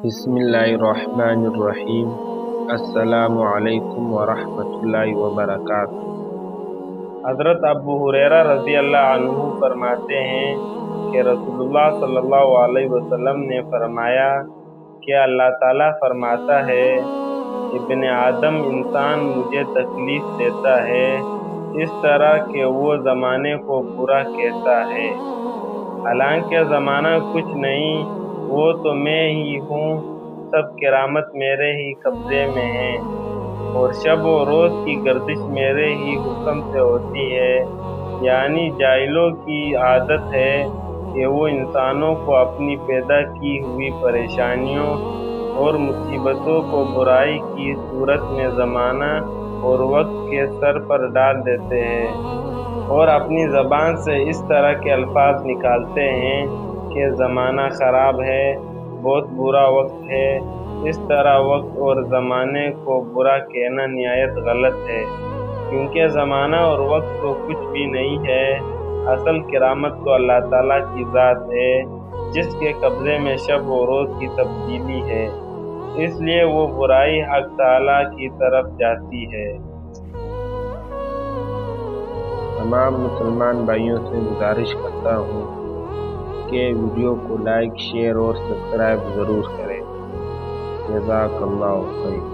بسم اللہ الرحمن الرحیم۔ السلام علیکم ورحمۃ اللہ وبرکاتہ۔ حضرت ابو ہریرہ رضی اللہ عنہ فرماتے ہیں کہ رسول اللہ صلی اللہ علیہ وسلم نے فرمایا کہ اللہ تعالیٰ فرماتا ہے، ابن آدم انسان مجھے تکلیف دیتا ہے اس طرح کہ وہ زمانے کو برا کہتا ہے، حالانکہ زمانہ کچھ نہیں، وہ تو میں ہی ہوں، سب کرامت میرے ہی قبضے میں ہے، اور شب و روز کی گردش میرے ہی حکم سے ہوتی ہے۔ یعنی جاہلوں کی عادت ہے کہ وہ انسانوں کو اپنی پیدا کی ہوئی پریشانیوں اور مصیبتوں کو برائی کی صورت میں زمانہ اور وقت کے سر پر ڈال دیتے ہیں، اور اپنی زبان سے اس طرح کے الفاظ نکالتے ہیں کہ زمانہ خراب ہے، بہت برا وقت ہے۔ اس طرح وقت اور زمانے کو برا کہنا نہایت غلط ہے، کیونکہ زمانہ اور وقت تو کچھ بھی نہیں ہے، اصل کرامت تو اللہ تعالیٰ کی ذات ہے، جس کے قبضے میں شب و روز کی تبدیلی ہے، اس لیے وہ برائی حق تعالیٰ کی طرف جاتی ہے۔ تمام مسلمان بھائیوں سے گزارش کرتا ہوں کہ ویڈیو کو لائک، شیئر اور سبسکرائب ضرور کریں۔ جزاک اللہ خیر۔